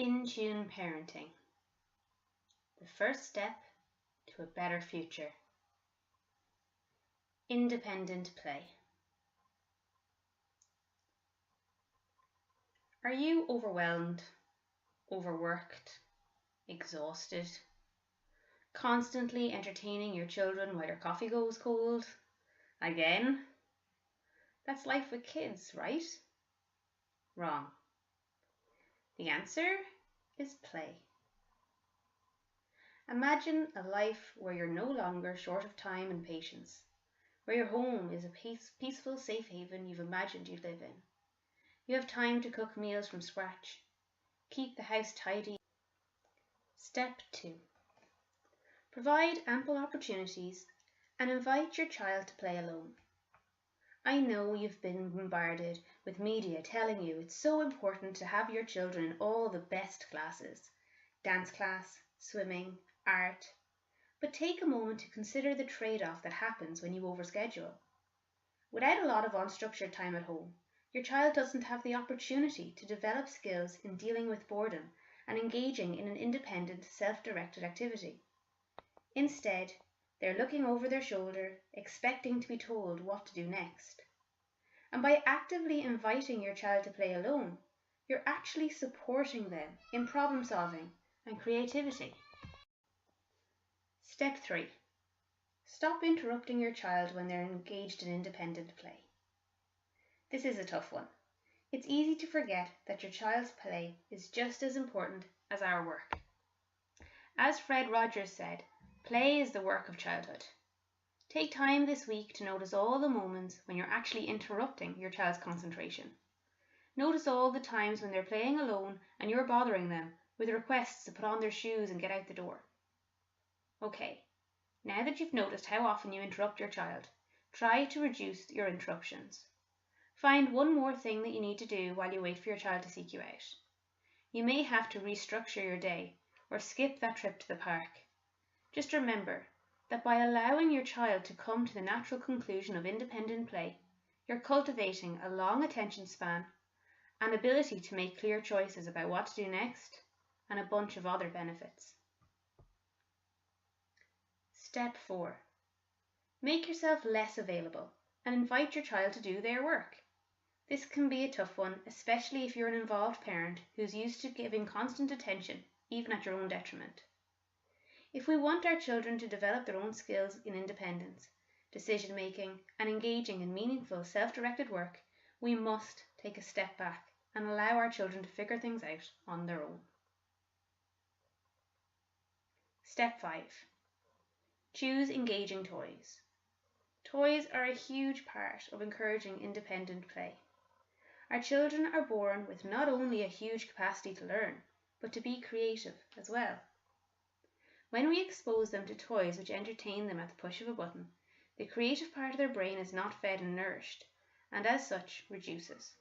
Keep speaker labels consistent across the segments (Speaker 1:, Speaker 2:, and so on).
Speaker 1: In-tune parenting, the first step to a better future. Independent play. Are you overwhelmed, overworked, exhausted, constantly entertaining your children while your coffee goes cold? Again? That's life with kids, right? Wrong. The answer is play. Imagine a life where you're no longer short of time and patience, where your home is a peaceful, safe haven you've imagined you'd live in. You have time to cook meals from scratch, keep the house tidy. Step 2. Provide ample opportunities and invite your child to play alone. I know you've been bombarded with media telling you it's so important to have your children in all the best classes, dance class, swimming, art, but take a moment to consider the trade-off that happens when you overschedule. Without a lot of unstructured time at home, your child doesn't have the opportunity to develop skills in dealing with boredom and engaging in an independent, self-directed activity. Instead, they're looking over their shoulder, expecting to be told what to do next. And by actively inviting your child to play alone, you're actually supporting them in problem solving and creativity. Step 3. Stop interrupting your child when they're engaged in independent play. This is a tough one. It's easy to forget that your child's play is just as important as our work. As Fred Rogers said, play is the work of childhood. Take time this week to notice all the moments when you're actually interrupting your child's concentration. Notice all the times when they're playing alone and you're bothering them with requests to put on their shoes and get out the door. Okay, now that you've noticed how often you interrupt your child, try to reduce your interruptions. Find one more thing that you need to do while you wait for your child to seek you out. You may have to restructure your day or skip that trip to the park. Just remember that by allowing your child to come to the natural conclusion of independent play, you're cultivating a long attention span, an ability to make clear choices about what to do next, and a bunch of other benefits. Step 4. Make yourself less available and invite your child to do their work. This can be a tough one, especially if you're an involved parent who's used to giving constant attention, even at your own detriment. If we want our children to develop their own skills in independence, decision-making, and engaging in meaningful, self-directed work, we must take a step back and allow our children to figure things out on their own. Step 5. Choose engaging toys. Toys are a huge part of encouraging independent play. Our children are born with not only a huge capacity to learn, but to be creative as well. When we expose them to toys which entertain them at the push of a button, the creative part of their brain is not fed and nourished, and as such reduces.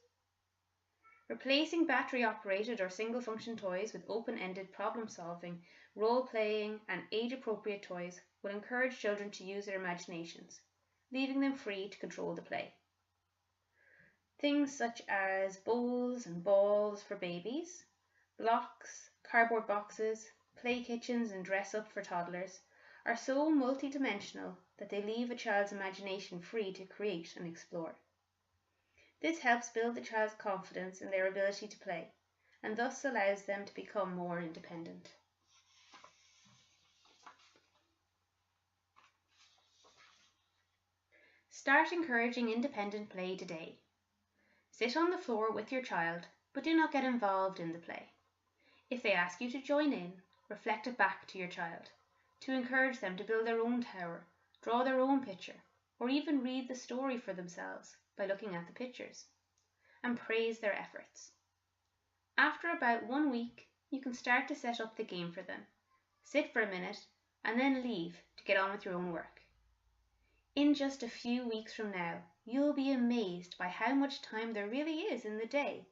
Speaker 1: Replacing battery-operated or single-function toys with open-ended problem-solving, role-playing, and age-appropriate toys will encourage children to use their imaginations, leaving them free to control the play. Things such as bowls and balls for babies, blocks, cardboard boxes, play kitchens and dress-up for toddlers are so multidimensional that they leave a child's imagination free to create and explore. This helps build the child's confidence in their ability to play, and thus allows them to become more independent. Start encouraging independent play today. Sit on the floor with your child, but do not get involved in the play. If they ask you to join in, reflect it back to your child, to encourage them to build their own tower, draw their own picture, or even read the story for themselves by looking at the pictures, and praise their efforts. After about 1 week, you can start to set up the game for them. Sit for a minute, and then leave to get on with your own work. In just a few weeks from now, you'll be amazed by how much time there really is in the day,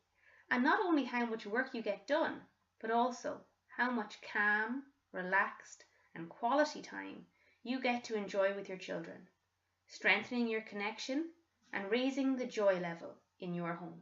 Speaker 1: and not only how much work you get done, but also how much calm, relaxed, and quality time you get to enjoy with your children, strengthening your connection and raising the joy level in your home.